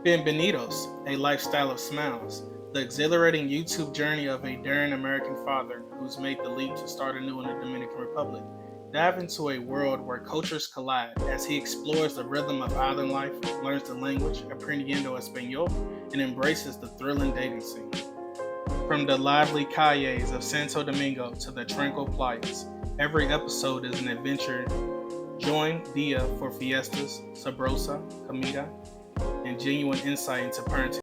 Bienvenidos, a lifestyle of smiles, the exhilarating YouTube journey of a daring American father who's made the leap to start anew in the Dominican Republic. Dive into a world where cultures collide as he explores the rhythm of island life, learns the language, aprendiendo español, and embraces the thrilling dating scene. From the lively calles of Santo Domingo to the tranquil playas, every episode is an adventure. Join Dia for fiestas, sabrosa, comida, and genuine insight into parenting.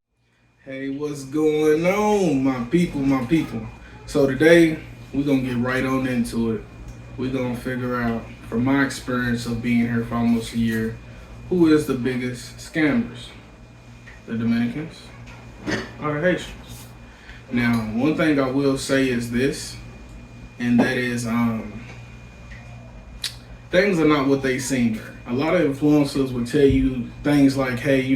Hey, what's going on, my people, my people? So today we're gonna get right on into it. We're gonna figure out, from my experience of being here for almost a year, who is the biggest scammers? The Dominicans or the Haitians? Now, one thing I will say is this, and that is things are not what they seem. A lot of influencers will tell you things like, hey,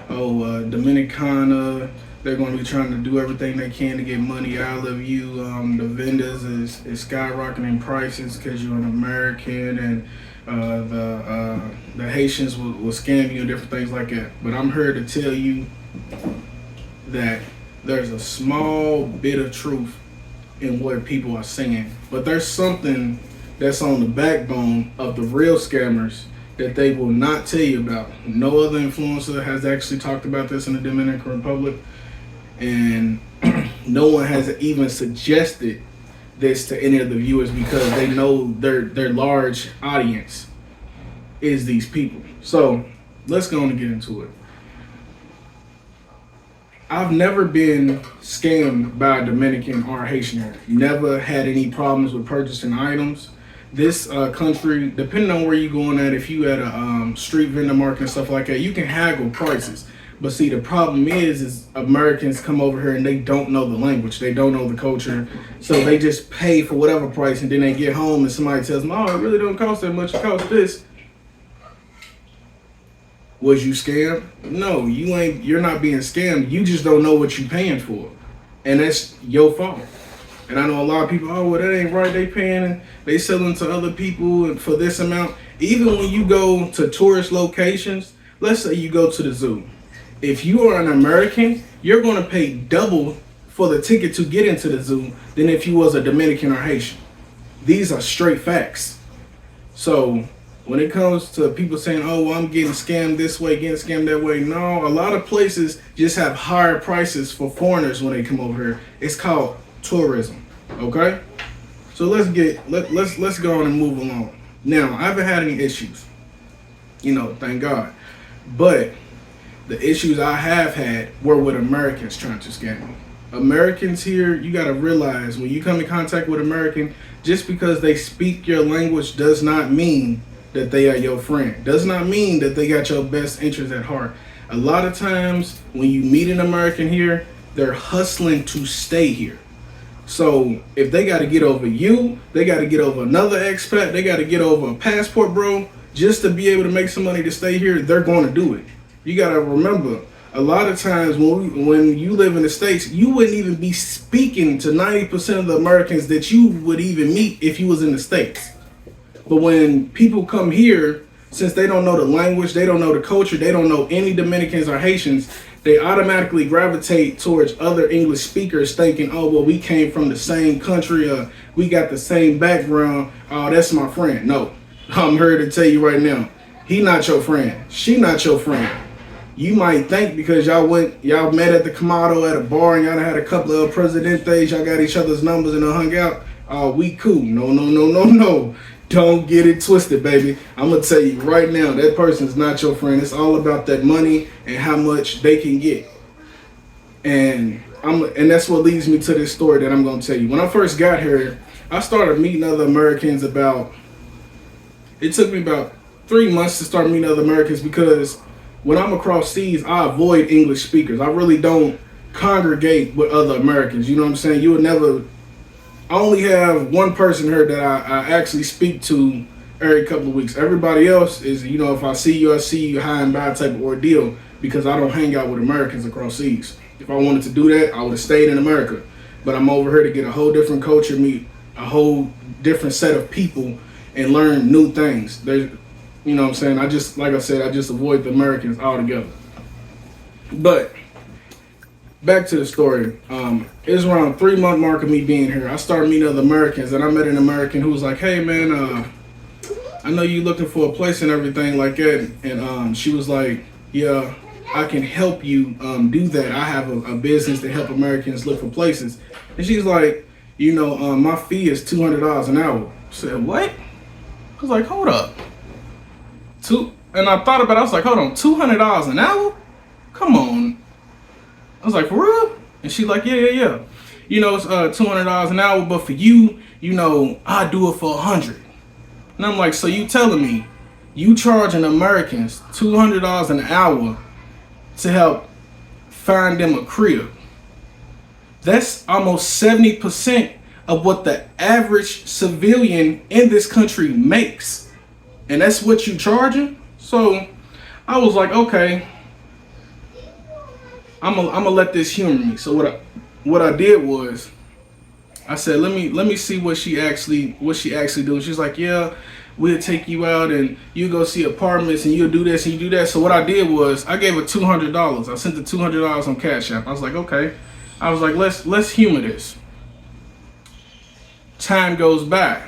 Dominicana, they're going to be trying to do everything they can to get money out of you. The vendors is skyrocketing prices because you're an American, and the Haitians will scam you and different things like that. But I'm here to tell you that there's a small bit of truth in what people are saying, but there's something that's on the backbone of the real scammers that they will not tell you about. No other influencer has actually talked about this in the Dominican Republic, and no one has even suggested this to any of the viewers because they know their large audience is these people. So let's go on and get into it. I've never been scammed by a Dominican or a Haitian. Never had any problems with purchasing items. This country, depending on where you're going at, if you at a street vendor market and stuff like that, you can haggle prices. But see, the problem is Americans come over here and they don't know the language, they don't know the culture, so they just pay for whatever price, and then they get home and somebody tells them, "Oh, it really don't cost that much. It costs this." Was you scammed? No, you ain't. You're not being scammed. You just don't know what you're paying for, and that's your fault. And I know a lot of people, oh, well, that ain't right. They paying and they selling to other people for this amount. Even when you go to tourist locations, let's say you go to the zoo. If you are an American, you're going to pay double for the ticket to get into the zoo than if you was a Dominican or Haitian. These are straight facts. So when it comes to people saying, oh, well, I'm getting scammed this way, getting scammed that way, no, a lot of places just have higher prices for foreigners when they come over here. It's called tourism. Okay, so let's go on and move along. Now, I haven't had any issues, thank God, but the issues I have had were with Americans trying to scam me. Americans here, you got to realize, when you come in contact with American, just because they speak your language does not mean that they are your friend, does not mean that they got your best interest at heart. A lot of times when you meet an American here, they're hustling to stay here. So if they got to get over you, they got to get over another expat, they got to get over a passport bro, just to be able to make some money to stay here, they're going to do it. You got to remember, a lot of times when you live in the States, you wouldn't even be speaking to 90% of the Americans that you would even meet if you was in the States. But when people come here, since they don't know the language, they don't know the culture, they don't know any Dominicans or Haitians, they automatically gravitate towards other English speakers thinking, oh, well, we came from the same country, we got the same background, oh, that's my friend. No, I'm here to tell you right now, he not your friend, she not your friend. You might think because y'all met at the Kamado at a bar and y'all had a couple of Presidentes, y'all got each other's numbers and hung out, we cool. No. Don't get it twisted, baby. I'm gonna tell you right now, that person's not your friend. It's all about that money and how much they can get. And that's what leads me to this story that I'm gonna tell you. When I first got here, I started meeting other Americans it took me about 3 months to start meeting other Americans, because when I'm across seas, I avoid English speakers. I really don't congregate with other Americans. You know what I'm saying? You would never. I only have one person here that I actually speak to every couple of weeks. Everybody else is, if I see you high and by type of ordeal, because I don't hang out with Americans across seas. If I wanted to do that, I would have stayed in America. But I'm over here to get a whole different culture, meet a whole different set of people, and learn new things. There's, you know what I'm saying? Like I said, I just avoid the Americans altogether. But back to the story. It was around 3 month mark of me being here. I started meeting other Americans, and I met an American who was like, "Hey, man, I know you looking for a place and everything like that." And she was like, "Yeah, I can help you do that. I have a business to help Americans look for places." And she's like, my fee is $200 an hour. I said, "What?" I was like, "Hold up, And I thought about it. I was like, "Hold on, $200 an hour? Come on." I was like, "For real?" And she's like, yeah. It's $200 an hour, but for you, I do it for $100. And I'm like, "So you telling me you charging Americans $200 an hour to help find them a crib? That's almost 70% of what the average civilian in this country makes. And that's what you charging?" So I was like, "Okay, I'm gonna let this humor me." So what I did was I said, let me see what she actually do. She's like, "Yeah, we'll take you out and you go see apartments and you'll do this and you do that." So what I did was I gave her $200. I sent the $200 on Cash App. I was like, "Okay." I was like, let's humor this. Time goes by.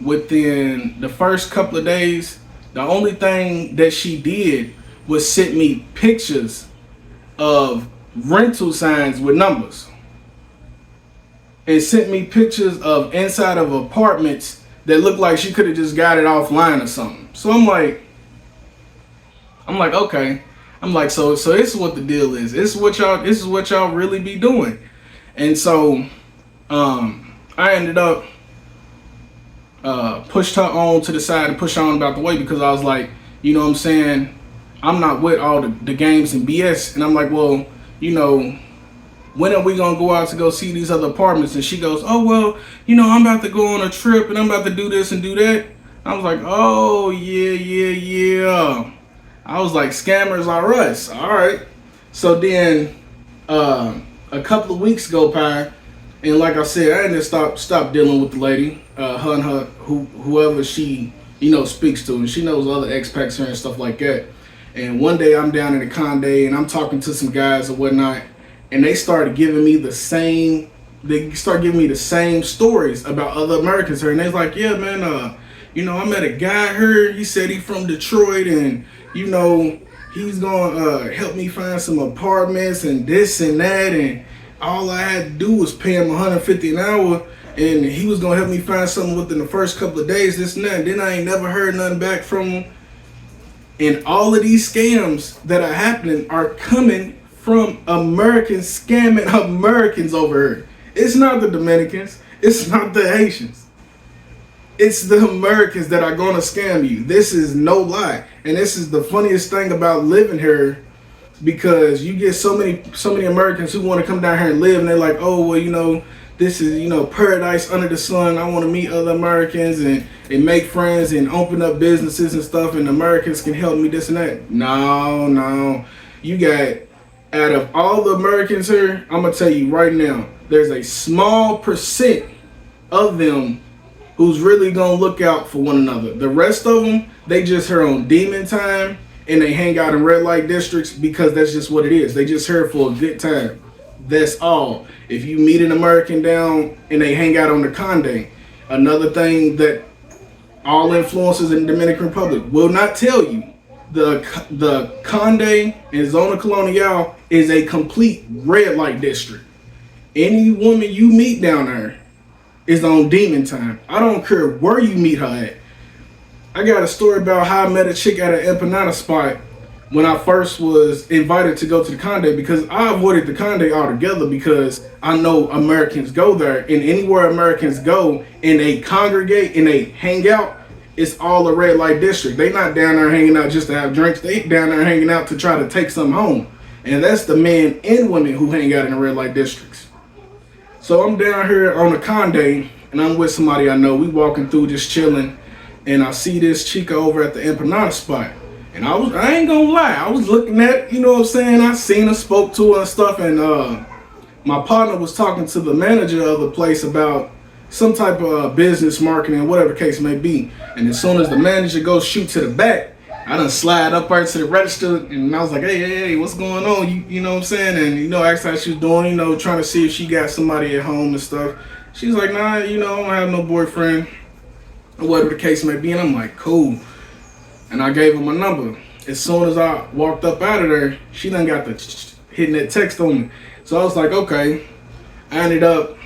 Within the first couple of days, the only thing that she did was send me pictures of rental signs with numbers, and sent me pictures of inside of apartments that looked like she could have just got it offline or something. So I'm like, "Okay." I'm like, so this is what the deal is. This is what y'all really be doing. And so I ended up pushed her on to the side and pushed her on about the way, because I was like, you know what I'm saying, I'm not with all the games and BS. And I'm like, "Well, when are we gonna go out to go see these other apartments?" And she goes, "Oh, well, I'm about to go on a trip and I'm about to do this and do that." I was like, "Oh, yeah. I was like, scammers are us. All right." So then a couple of weeks go by, and like I said, I ended up stop dealing with the lady, her and whoever she speaks to, and she knows other expats here and stuff like that. And one day I'm down in the Conde and I'm talking to some guys or whatnot, and they started giving me the same stories about other Americans here. And they're like, "Yeah, man, I met a guy here. He said he from Detroit, and he's gonna help me find some apartments and this and that, and all I had to do was pay him $150 an hour, and he was gonna help me find something within the first couple of days, this and that." And then I ain't never heard nothing back from him. And all of these scams that are happening are coming from Americans scamming Americans over here. It's not the Dominicans. It's not the Haitians. It's the Americans that are going to scam you. This is no lie. And this is the funniest thing about living here, because you get so many Americans who want to come down here and live, and they're like, "Oh, well, this is, paradise under the sun. I want to meet other Americans and make friends and open up businesses and stuff, and Americans can help me, this and that." No. You got, out of all the Americans here, I'm going to tell you right now, there's a small percent of them who's really going to look out for one another. The rest of them, they just here on demon time, and they hang out in red light districts because that's just what it is. They just here for a good time. That's all. If you meet an American down and they hang out on the Conde, another thing that all influencers in the Dominican Republic will not tell you, the Conde and Zona Colonial is a complete red light district. Any woman you meet down there is on demon time. I don't care where you meet her at. I got a story about how I met a chick at an empanada spot when I first was invited to go to the Conde, because I avoided the Conde altogether because I know Americans go there, and anywhere Americans go and they congregate and they hang out, it's all a red light district. They not down there hanging out just to have drinks. They down there hanging out to try to take something home. And that's the men and women who hang out in the red light districts. So I'm down here on the Conde and I'm with somebody I know. We walking through just chilling, and I see this chica over at the empanada spot. And I ain't gonna lie, I was looking at, I seen her, spoke to her and stuff, and my partner was talking to the manager of the place about some type of business marketing, whatever the case may be. And as soon as the manager goes shoot to the back, I done slide up her to the register, and I was like, hey, what's going on? You know what I'm saying? And, asked how she was doing, trying to see if she got somebody at home and stuff. She's like, nah, I don't have no boyfriend, or whatever the case may be. And I'm like, cool. And I gave her my number. As soon as I walked up out of there, she done got the hitting that text on me. So I was like, okay. I ended up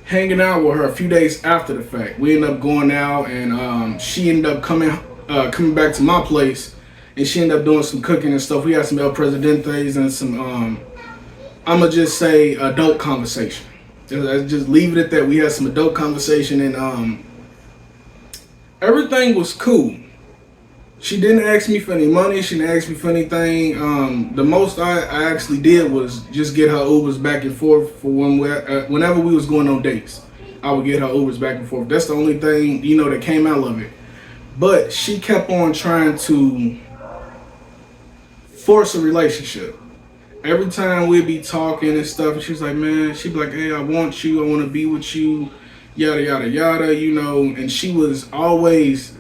hanging out with her a few days after the fact. We ended up going out, and she ended up coming back to my place, and she ended up doing some cooking and stuff. We had some El Presidentes and some, I'ma just say, adult conversation. Just leave it at that. We had some adult conversation, and everything was cool. She didn't ask me for any money. She didn't ask me for anything. The most I actually did was just get her Ubers back and forth for whenever we was going on dates. I would get her Ubers back and forth. That's the only thing, that came out of it. But she kept on trying to force a relationship. Every time we'd be talking and stuff, and she was like, man, she'd be like, hey, I want you. I want to be with you. Yada, yada, yada, and she was always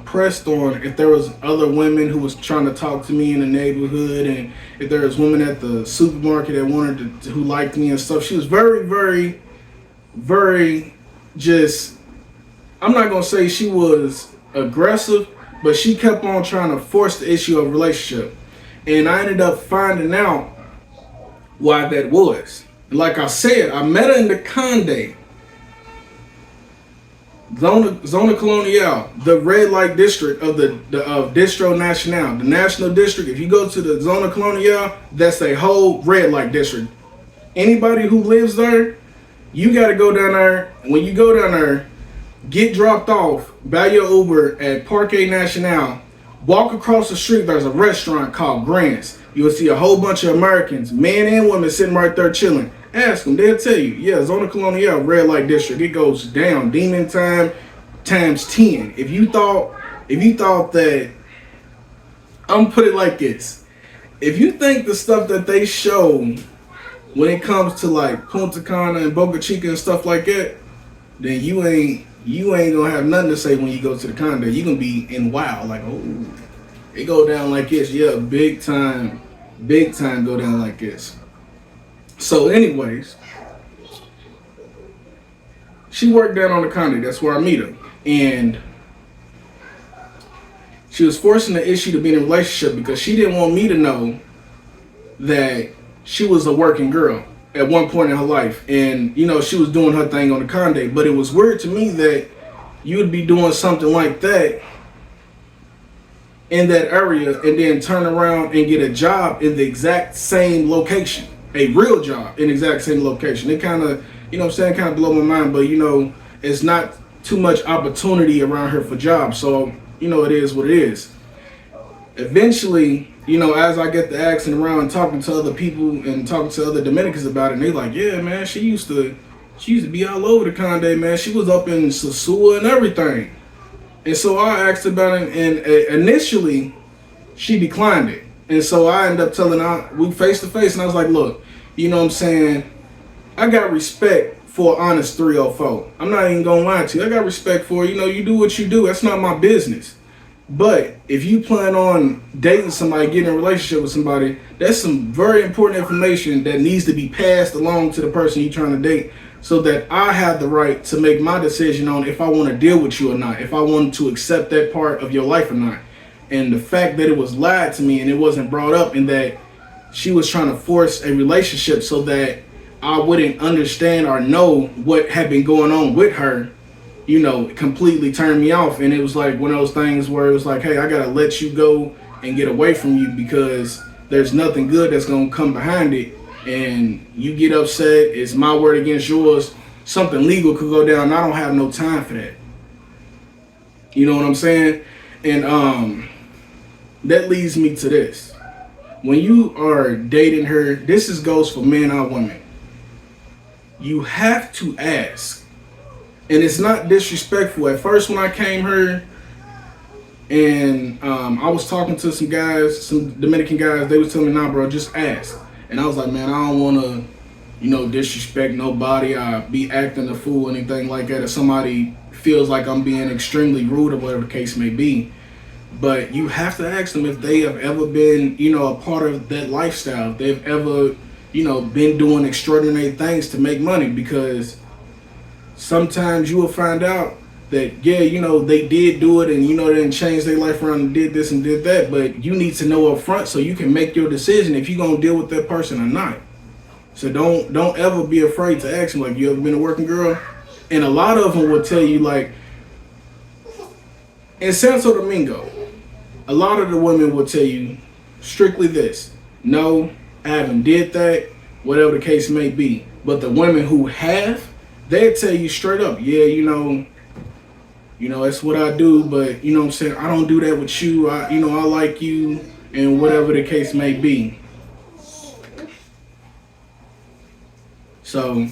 pressed on if there was other women who was trying to talk to me in the neighborhood, and if there was women at the supermarket that wanted who liked me and stuff. She was very, very, very just, I'm not going to say she was aggressive, but she kept on trying to force the issue of relationship. And I ended up finding out why that was. Like I said, I met her in the Conde. Zona Colonial, the red light district of of Distro Nacional, the national district. If you go to the Zona Colonial, that's a whole red light district. Anybody who lives there, you got to go down there. When you go down there, get dropped off by your Uber at Parque Nacional. Walk across the street. There's a restaurant called Grants. You will see a whole bunch of Americans, men and women, sitting right there chilling. Ask them, they'll tell you. Yeah, Zona Colonial, red light district. It goes down. Demon time times 10. If you thought that, I'm gonna put it like this. If you think the stuff that they show when it comes to like Punta Cana and Boca Chica and stuff like that, then you ain't gonna have nothing to say when you go to the Conde. You gonna be in wow, like, oh, it go down like this. Yeah, big time go down like this. So anyways, she worked down on the Conde. That's where I meet her. And she was forcing the issue to be in a relationship because she didn't want me to know that she was a working girl at one point in her life. And, she was doing her thing on the Conde. But it was weird to me that you would be doing something like that in that area and then turn around and get a job in the exact same location. A real job in the exact same location. It kind of, kind of blow my mind, but it's not too much opportunity around here for jobs. So, it is what it is. Eventually, as I get the asking around and talking to other people and talking to other Dominicans about it, and they like, yeah, man, she used to be all over the Conde, man. She was up in Sosua and everything. And so I asked about it, and initially, she declined it. And so I ended up telling her, we face to face, and I was like, look, I got respect for honest 304. I'm not even gonna lie to you. I got respect for, you do what you do. That's not my business. But if you plan on dating somebody, getting in a relationship with somebody, that's some very important information that needs to be passed along to the person you're trying to date, so that I have the right to make my decision on if I want to deal with you or not, if I want to accept that part of your life or not. And the fact that it was lied to me and it wasn't brought up, and that she was trying to force a relationship so that I wouldn't understand or know what had been going on with her, completely turned me off. And it was like one of those things where it was like, hey, I gotta let you go and get away from you because there's nothing good that's gonna come behind it. And you get upset, it's my word against yours, something legal could go down. I don't have no time for that. You know what I'm saying? And that leads me to this. When you are dating her, this goes for men or women. You have to ask. And it's not disrespectful. At first when I came here and I was talking to some guys, some Dominican guys, they was telling me, nah, bro, just ask. And I was like, man, I don't want to, disrespect nobody. Be acting a fool, anything like that. If somebody feels like I'm being extremely rude or whatever the case may be. But you have to ask them if they have ever been, a part of that lifestyle. If they've ever, been doing extraordinary things to make money. Because sometimes you will find out that, yeah, they did do it and, they didn't change their life around and did this and did that. But you need to know up front so you can make your decision if you're going to deal with that person or not. So don't ever be afraid to ask them, like, you ever been a working girl? And a lot of them will tell you, like, in Santo Domingo, a lot of the women will tell you strictly this: no, I haven't did that, whatever the case may be. But the women who have, they'll tell you straight up, yeah, that's what I do, but what I'm saying, I don't do that with you. I like you, and whatever the case may be. So